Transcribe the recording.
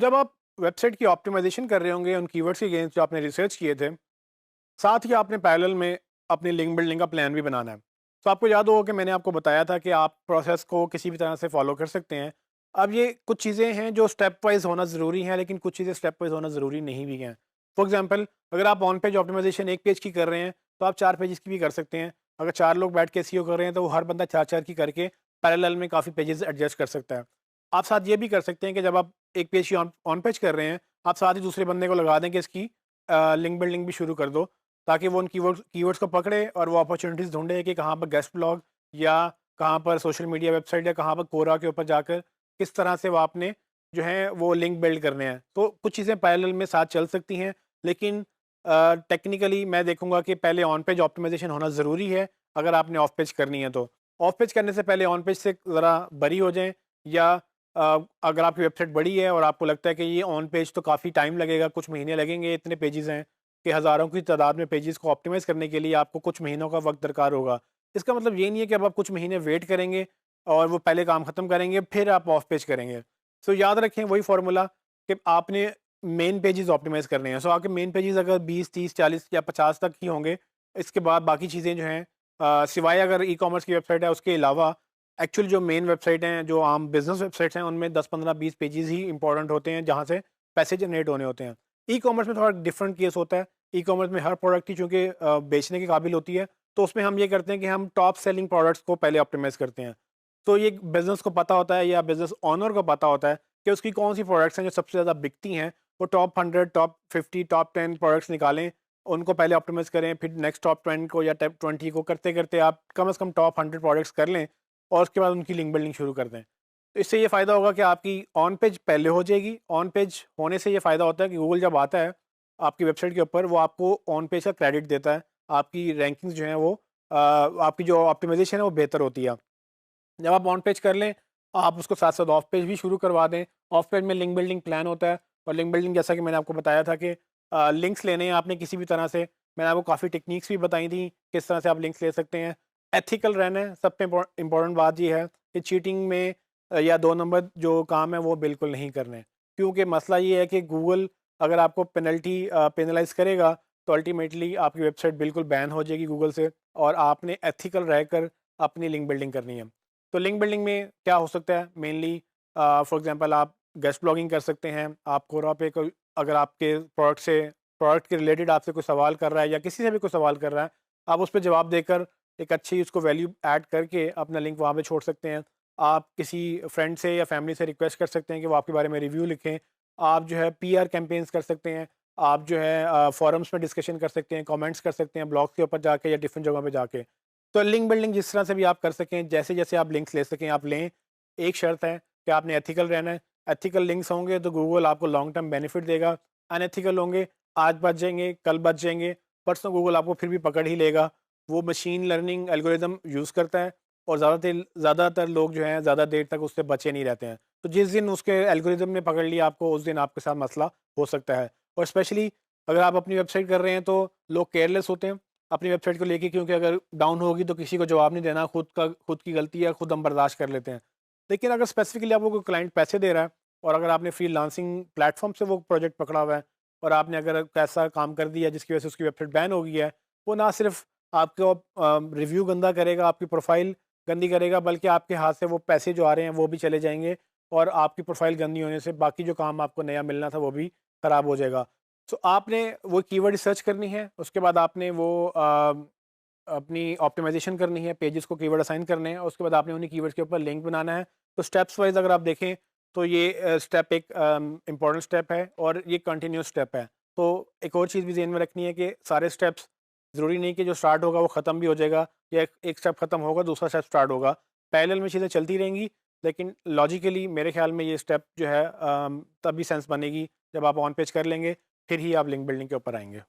जब आप वेबसाइट की ऑप्टिमाइजेशन कर रहे होंगे उन कीवर्ड्स के अगेंस्ट जो आपने रिसर्च किए थे, साथ ही आपने पैरेलल में अपनी लिंक बिल्डिंग का प्लान भी बनाना है। तो आपको याद होगा कि मैंने आपको बताया था कि आप प्रोसेस को किसी भी तरह से फॉलो कर सकते हैं। अब ये कुछ चीज़ें हैं जो स्टेप वाइज़ होना ज़रूरी है, लेकिन कुछ चीज़ें स्टेप वाइज़ होना ज़रूरी नहीं भी हैं। फॉर एग्ज़ाम्पल, अगर आप ऑन पेज ऑप्टिमाइजेशन 1 पेज की कर रहे हैं, तो आप 4 पेजेज़ की भी कर सकते हैं। अगर 4 लोग बैठ के एसईओ कर रहे हैं, तो वो हर बंदा 4-4 की करके पैरेलल में काफ़ी पेजेज़ एडजस्ट कर सकता है। आप साथ ये भी कर सकते हैं कि जब आप एक पेज की ऑन ऑन पेज कर रहे हैं, आप साथ ही दूसरे बंदे को लगा दें कि इसकी लिंक बिल्डिंग भी शुरू कर दो, ताकि वो उन कीवर्ड्स को पकड़े और वो अपॉर्चुनिटीज़ ढूँढे कि कहाँ पर गेस्ट ब्लॉग या कहाँ पर सोशल मीडिया वेबसाइट या कहाँ पर कोरा के ऊपर जाकर किस तरह से वो आपने जो है वो लिंक बिल्ड करने हैं। तो कुछ चीज़ें पैरेलल में साथ चल सकती हैं, लेकिन टेक्निकली मैं देखूँगा कि पहले ऑन पेज ऑप्टिमाइजेशन होना ज़रूरी है, अगर आपने ऑफ पेज करनी है तो। ऑफ पेज करने से पहले ऑन पेज से ज़रा बरी हो जाएँ, या अगर आपकी वेबसाइट बड़ी है और आपको लगता है कि ये ऑन पेज तो काफ़ी टाइम लगेगा, कुछ महीने लगेंगे, इतने पेजेज़ हैं कि हज़ारों की तादाद में पेजेज़ को ऑप्टिमाइज़ करने के लिए आपको कुछ महीनों का वक़्त दरकार होगा। इसका मतलब ये नहीं है कि अब आप कुछ महीने वेट करेंगे और वो पहले काम ख़त्म करेंगे, फिर आप ऑफ पेज करेंगे। सो याद रखें वही फ़ॉर्मूला कि आपने मेन पेजेज़ ऑप्टिमाइज़ करने हैं। सो आपके मेन पेजेज़ अगर 20, 30, 40 या 50 तक ही होंगे, इसके बाद बाकी चीज़ें जो हैं सिवाय अगर ई-कॉमर्स की वेबसाइट है उसके अलावा एक्चुअल जो मेन वेबसाइट हैं, जो आम बिज़नेस वेबसाइट्स हैं, उनमें 10, 15, 20 पेजेज़ ही इम्पोर्टेंट होते हैं, जहाँ से पैसे जनरेट होने होते हैं। ई-कॉमर्स में थोड़ा डिफरेंट केस होता है। ई-कॉमर्स में हर प्रोडक्ट ही चूँकि बेचने के काबिल होती है, तो उसमें हम ये करते हैं कि हम टॉप सेलिंग प्रोडक्ट्स को पहले ऑप्टिमाइज़ करते हैं। तो ये बिज़नेस को पता होता है या बिज़नेस ओनर को पता होता है कि उसकी कौन-सी प्रोडक्ट्स हैं जो सबसे ज़्यादा बिकती हैं, वो टॉप 100, टॉप 50, टॉप 10 प्रोडक्ट्स निकालें, उनको पहले ऑप्टिमाइज़ करें, फिर नेक्स्ट टॉप 10 को या टॉप 20 को करते-करते आप कम से कम टॉप 100 प्रोडक्ट्स कर लें और उसके बाद उनकी लिंक बिल्डिंग शुरू कर दें। तो इससे ये फ़ायदा होगा कि आपकी ऑन पेज पहले हो जाएगी। ऑन पेज होने से ये फ़ायदा होता है कि गूगल जब आता है आपकी वेबसाइट के ऊपर, वो आपको ऑन पेज का क्रेडिट देता है। आपकी रैंकिंग्स जो हैं वो आपकी जो ऑप्टिमाइज़ेशन है वो बेहतर होती है। जब आप ऑन पेज कर लें, आप उसको साथ-साथ ऑफ पेज भी शुरू करवा दें। ऑफ पेज में लिंक बिल्डिंग प्लान होता है, और लिंक बिल्डिंग जैसा कि मैंने आपको बताया था कि लिंक्स लेने हैं आपने किसी भी तरह से। मैंने आपको काफ़ी टेक्निक्स भी बताई थी, किस तरह से आप लिंक्स ले सकते हैं। एथिकल रहना है, सबसे इम्पोर्टेंट बात ये है कि चीटिंग में या 2 नंबर जो काम है वो बिल्कुल नहीं करने। क्योंकि मसला ये है कि गूगल अगर आपको पेनलाइज़ करेगा, तो अल्टीमेटली आपकी वेबसाइट बिल्कुल बैन हो जाएगी गूगल से, और आपने एथिकल रहकर अपनी लिंक बिल्डिंग करनी है। तो लिंक बिल्डिंग में क्या हो सकता है मेनली, फॉर एग्जांपल आप गेस्ट ब्लॉगिंग कर सकते हैं। आप कोरा पे कोई अगर आपके प्रोडक्ट के रिलेटेड आपसे कोई सवाल कर रहा है या किसी से भी कोई सवाल कर रहा है, आप उस पे जवाब देकर एक अच्छी उसको वैल्यू ऐड करके अपना लिंक वहाँ पे छोड़ सकते हैं। आप किसी फ्रेंड से या फैमिली से रिक्वेस्ट कर सकते हैं कि वो आपके बारे में रिव्यू लिखें। आप जो है पीआर कैंपेन्स कर सकते हैं। आप जो है फोरम्स में डिस्कशन कर सकते हैं, कमेंट्स कर सकते हैं ब्लॉग्स के ऊपर जाके या डिफरेंट जगहों पे जाके। तो लिंक बिल्डिंग जिस तरह से भी आप कर सकें, जैसे-जैसे आप लिंक्स ले सकें आप लें। एक शर्त है कि आपने एथिकल रहना है। एथिकल लिंक्स होंगे तो गूगल आपको लॉन्ग टर्म बेनिफिट देगा। अनएथिकल होंगे, आज बच जाएँगे, कल बच जाएँगे, परसों गूगल आपको फिर भी पकड़ ही लेगा। वो मशीन लर्निंग एल्गोरिदम यूज़ करता है, और ज़्यादातर लोग जो हैं ज़्यादा देर तक उससे बचे नहीं रहते हैं। तो जिस दिन उसके एल्गोरिदम ने पकड़ लिया आपको, उस दिन आपके साथ मसला हो सकता है। और स्पेशली अगर आप अपनी वेबसाइट कर रहे हैं तो लोग केयरलेस होते हैं अपनी वेबसाइट को लेके, क्योंकि अगर डाउन होगी तो किसी को जवाब नहीं देना, खुद की गलती है, खुद हम बर्दाश्त कर लेते हैं। लेकिन अगर स्पेसिफिकली आपको कोई क्लाइंट पैसे दे रहा है, और अगर आपने फ्रीलांसिंग प्लेटफॉर्म से वो प्रोजेक्ट पकड़ा हुआ है, और आपने अगर ऐसा काम कर दिया जिसकी वजह से उसकी वेबसाइट बैन हो गई है, वो ना सिर्फ आपको रिव्यू गंदा करेगा, आपकी प्रोफाइल गंदी करेगा, बल्कि आपके हाथ से वो पैसे जो आ रहे हैं वो भी चले जाएंगे, और आपकी प्रोफाइल गंदी होने से बाकी जो काम आपको नया मिलना था वो भी ख़राब हो जाएगा। सो आपने वो कीवर्ड रिसर्च करनी है, उसके बाद आपने वो अपनी ऑप्टिमाइज़ेशन करनी है, पेजेस को कीवर्ड असाइन करने हैं, और उसके बाद आपने उन्हीं कीवर्ड्स के ऊपर लिंक बनाना है। तो स्टेप्स वाइज़ अगर आप देखें तो ये स्टेप एक इम्पॉर्टेंट स्टेप है, और ये कंटिन्यूअस स्टेप है। तो एक और चीज़ भी ज़हन में रखनी है कि सारे स्टेप्स ज़रूरी नहीं कि जो स्टार्ट होगा वो ख़त्म भी हो जाएगा, या एक स्टेप ख़त्म होगा दूसरा स्टेप स्टार्ट होगा। पैरेलल में चीज़ें चलती रहेंगी, लेकिन लॉजिकली मेरे ख़्याल में ये स्टेप जो है तभी सेंस बनेगी जब आप ऑन पेज कर लेंगे, फिर ही आप लिंक बिल्डिंग के ऊपर आएँगे।